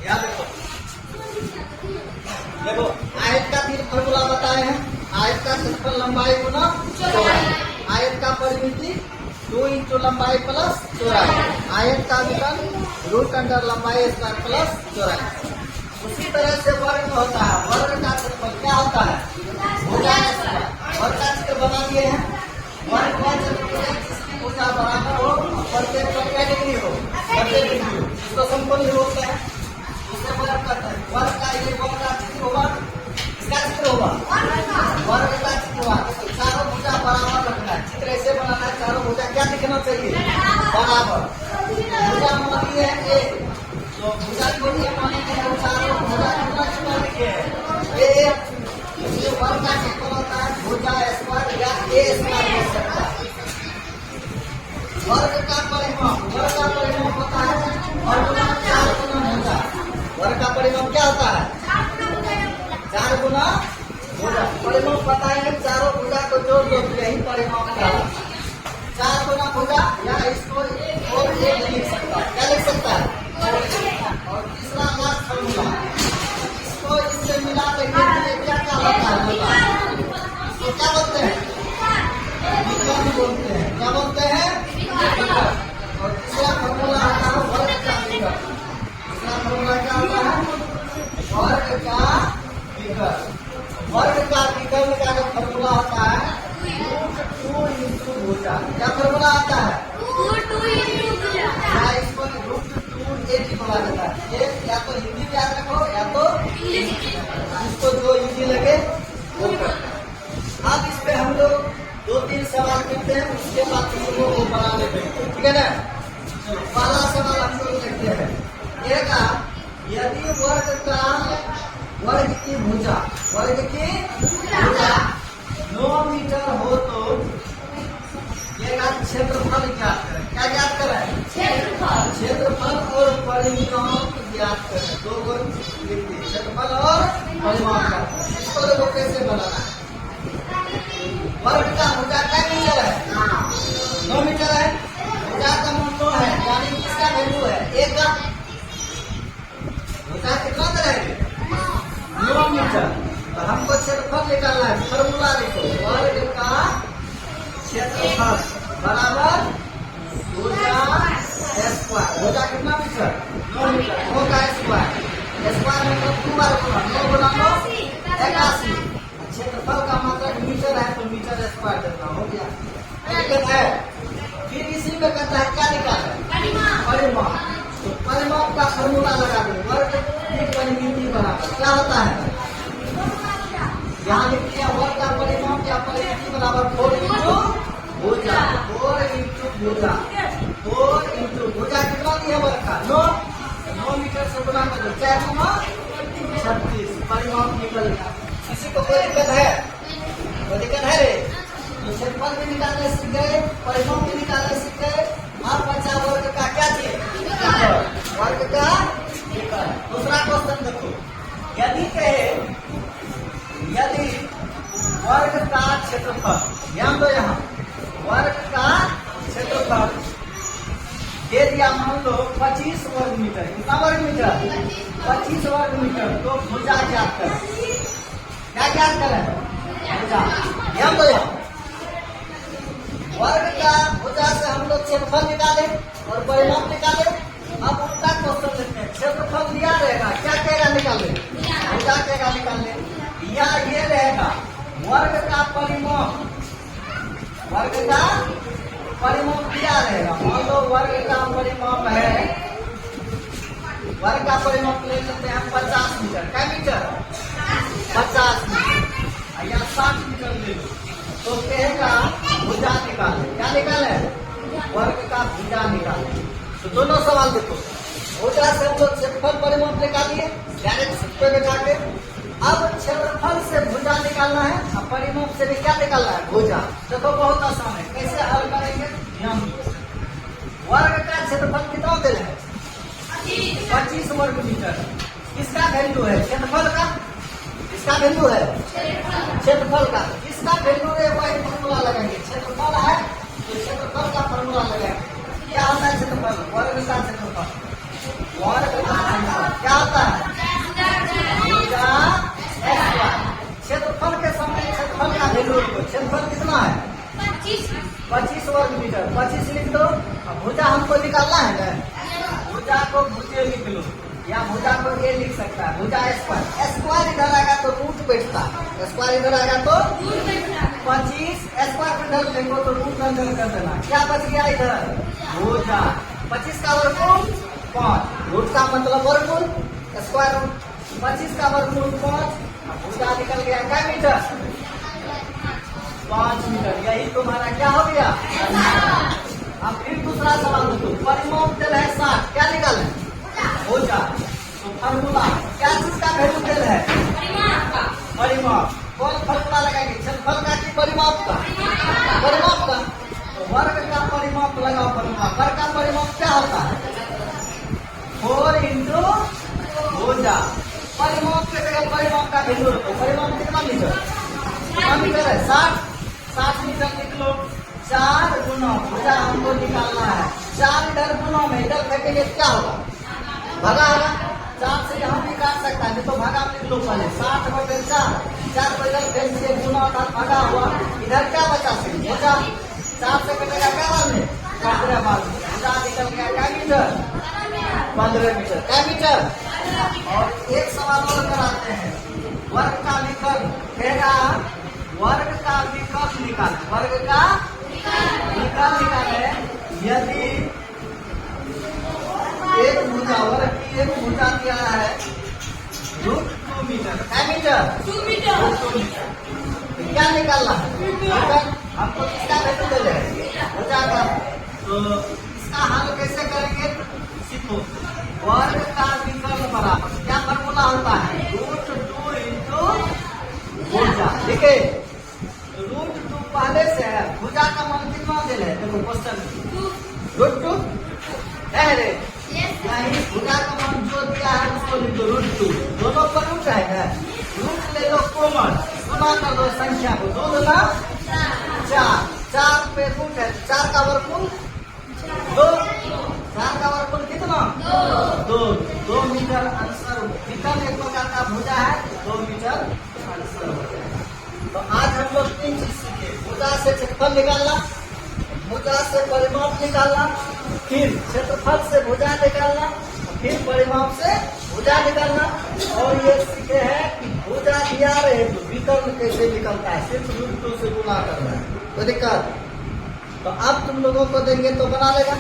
याद रखो, देखो आयत का 3 फॉर्मूला बताए हैं। आयत का क्षेत्रफल लंबाई गुना चौड़ाई, आयत का परिमिति 2 इंटू लंबाई प्लस चौड़ाई, आयत का विकर्ण रूट अंडर लंबाई स्क्वायर प्लस चौड़ाई। उसी तरह से वर्ग होता है, वर्ग का क्षेत्रफल क्या होता है? भुजा स्क्वायर। वर्ग का चित्र बना दिए हैं। वर्ग वह क्षेत्रफल जिसकी भुजा बराबर हो और प्रत्येक पर क्या डिग्री हो, 90 डिग्री हो, इसको समकोणीय बोलते हैं। इससे वर्ग करते हैं। वर्ग का ये वर्ग का चित्र होगा, इसका चित्र होगा वर्ग का चित्र होगा। तो चारों भुजा बराबर रखना है, चित्र ऐसे बनाना है, चारों भुजा क्या दिखना चाहिए? बराबर। भुजा मानी है एक, तो भुजा को ये माने के चारों भुजा कितना कितना लिखे हैं? एक। इसलिए वर्ग का क्षेत्रफल होता है भुजा स्क्वायर या ए स्क्वायर हो सकता है। वर्ग का परिमाप, वर्ग का परिमाप होता है वर्ग गुना 4 गुना भुजा। वर्ग का परिमाप क्या होता है? 4 गुना भुजा। परिमाप पता है, चारों भुजा को जोड़ दो, यही परिमाप कहलाता है। 4 गुना भुजा, या इसको और एक लिख सकता है। क्या लिख सकता है? और तीसरा लास्ट फॉर्मूला, इसको इससे मिला देंगे क्या क्या होता है? इसको क्या बोलते हैं? विकर्ण बोलते हैं। क्या बोलते हैं? विकर्ण। और तीसरा फॉर्मूला आता है वर्ग का विकर्ण। तीसरा फॉर्मूला क्या होता है? वर्ग का विकर्ण। वर्ग का विकर्ण का जो फॉर्मूला होता है रूट 2 इंटू भुजा। क्या फॉर्मूला आता है? रूट 2 इंटू भुजा। इसको रूट 2 एक ही बोला जाता है। एक या तो हिंदी में याद रखो या तो इसको जो इजी लगे वो करते हैं। अब इस पे हम लोग 2-3 सवाल करते हैं, उसके बाद चीजों को बना लेते हैं। ठीक है ना? पहला सवाल हम लोग देखते हैं। एक यदि वर्ग की भुजा 9 मीटर हो तो क्षेत्रफल ज्ञात करें। क्या ज्ञात करें? क्षेत्रफल और परिमाप ज्ञात करें। 2 वर्ग लिखते हैं, क्षेत्रफल और परिमाप ज्ञात करें। इसको देखो कैसे बनाना है। वर्ग का भुजा क्या मीटर है? 9 मीटर है। भुजा का मान 9 है, यानी किसका वैल्यू है? 1 का। भुजा कितना रहेगी? 9 मीटर। तो हमको क्षेत्रफल निकालना है। फॉर्मूला लिखो, वर्ग का क्षेत्रफल बराबर भुजा स्क्वायर। भुजा कितना मीटर? 9 मीटर। 9 का स्क्वायर, स्क्वायर मतलब 2 बार गुना 9 गुना 9 81। क्षेत्रफल का मतलब मीटर है तो मीटर स्क्वायर देना हो गया। लेकिन है फिर इसी में कहता है क्या निकाले? परिमाप। तो परिमाप का फॉर्मूला लगा दो, वर्ग की परिमिति बराबर क्या होता है? यहाँ लिख दिया वर्ग का परिमाप या परिमिति बराबर 4 इंटू भुजा। 4 इंटू भुजा, 4 इंटू भुजा कितना दिया वर्ग का? 9 मीटर से गुना कर दो, 4 गुना 36। परिमाप निकल गया। किसी को कोई दिक्कत है? कोई दिक्कत है रे? तो क्षेत्रफल भी निकालने सीख गए, परिमाप भी निकालने सीख गए। अब बचा वर्ग का क्या चाहिए? वर्ग का विकर्ण। दूसरा क्वेश्चन देखो, यदि वर्ग का क्षेत्रफल, ध्यान दो यहाँ, वर्ग का क्षेत्रफल दे दिया मान लो 25 वर्ग मीटर। कितना वर्ग मीटर? 25 वर्ग मीटर। तो भुजा ज्ञात करें। क्या ज्ञात करें? भुजा। ध्यान दो यहाँ, वर्ग का भुजा से हम लोग क्षेत्रफल निकाले और परिमाप निकाले। अब उल्टा क्वेश्चन लेते हैं, क्षेत्रफल दिया रहेगा, क्या कहेगा निकालने? भुजा कहेगा निकालने। या ये रहेगा वर्ग का परिमाप, वर्ग का परिमाप दिया रहेगा। मान लो वर्ग का परिमाप है, वर्ग का परिमाप ले लेते हैं 50 मीटर। क्या मीटर? 50 मीटर या 60 मीटर ले लो। तो कहेगा भुजा निकाले। क्या निकाले? वर्ग का भुजा निकाले। तो दोनों सवाल देखो, भुजा से हम लोग क्षेत्रफल परिमाप निकालिए डायरेक्ट सूत्र पे बैठा के। अब क्षेत्रफल से भुजा निकालना है और परिमाप से भी क्या निकालना है? भुजा। देखो बहुत आसान है, कैसे हल करेंगे? ध्यान दो, वर्ग का क्षेत्रफल कितना दे है? 25 वर्ग मीटर। किसका वैल्यू है? क्षेत्रफल का। किसका वैल्यू है? क्षेत्रफल का। किसका वैल्यू है? वही फॉर्मूला लगाएंगे। क्षेत्रफल है तो क्षेत्रफल का फॉर्मूला लगाएंगे। क्या होता है क्षेत्रफल? क्षेत्रफल, वर्ग का क्षेत्रफल, वर्ग का क्षेत्रफल क्या होता है? भुजा स्क्वायर। क्षेत्रफल के समय क्षेत्रफल का वैल्यू लिखो। क्षेत्रफल कितना है? 25 वर्ग मीटर। 25 लिख दो। अब भुजा हमको निकालना है ना, भुजा को भुजे लिख लो, या भुजा को ये लिख सकता है भुजा स्क्वायर। स्क्वायर इधर आएगा तो रूट बैठता है, स्क्वायर इधर आएगा तो 25 स्क्वायर पे इधर देखो तो रूट अंदर कर देना। क्या बच गया इधर? भुजा। 25 का वर्गमूल 5, रूट का मतलब वर्गमूल, स्क्वायर रूट 25 का वर्गमूल 5। भुजा निकल गया क्या मीटर? 5 मीटर। यही तुम्हारा क्या हो गया? अब फिर दूसरा सवाल देखो। परिमाप तेल है 60, क्या निकाले? भुजा। तो फॉर्मूला क्या चीज का वैल्यू तेल है? परिमाप। कौन फॉर्मूला लगाएंगे? क्षेत्रफल का कि परिमाप का? परिमाप का। तो वर्ग का परिमाप लगाओ फॉर्मूला। वर्ग का परिमाप क्या होता है? 4 इंटू भुजा। परिमाप के जगह परिमाप का वैल्यू रखो। परिमाप कितना मीटर? कितना मीटर है? 60 मीटर लिख लो। 4 गुना भुजा हमको निकालना है। 4 इधर गुना में इधर फेंकेंगे क्या होगा? भगा होगा। 4 से यहाँ भी काट सकता है, नहीं तो भगा लिख लो पहले। 60 बटे 4, 4 को इधर फेंक दिए, गुना अर्थात भगा हुआ। इधर क्या बचा सकते? भुजा। 4 से कटेगा क्या बाद में? 15 बाद में। भुजा निकल गया क्या मीटर? 15 मीटर। क्या मीटर? और एक सवाल और कराते हैं। वर्ग का विकल्प कहेगा, वर्ग का विकल्प निकाल। वर्ग का विकल्प निकाले। यदि एक भुजा, वर्ग की एक भुजा दिया है √2 मीटर। क्या मीटर? 2 मीटर। तो क्या निकालना है? हमको किसका वैल्यू दे रहे? भुजा का। तो इसका हल कैसे करेंगे सीखो। वर्ग का विकल्प बराबर क्या फॉर्मूला होता है? √2 इंटू भुजा। ठीक है, √2 पहले से है। भुजा का मान कितना दे रहे? देखो क्वेश्चन √2 है रे। यही भुजा का मान जो दिया है उसको लिख दो √2। दोनों पर रूट है ना, रूट ले लो कॉमन, गुना कर दो संख्या को। 2 दूना 4, 4 पे रूट है। 4 का वर्गमूल 2, 4 का वर्गमूल कितना? 2 मीटर आंसर। विकल्प एक प्रकार का भुजा है, 2 मीटर आंसर हो जाएगा। तो आज हम लोग 3 चीज सीखे। भुजा से क्षेत्रफल निकालना, भुजा से परिमाप निकालना, फिर क्षेत्रफल से भुजा निकालना, फिर परिमाप से भुजा निकालना। और ये सीखे हैं कि भुजा दिया रहे तो विकल्प कैसे निकलता है, सिर्फ √2 से गुना करना है। तो दिक्कत तो अब तुम लोगों को देंगे तो बना लेगा।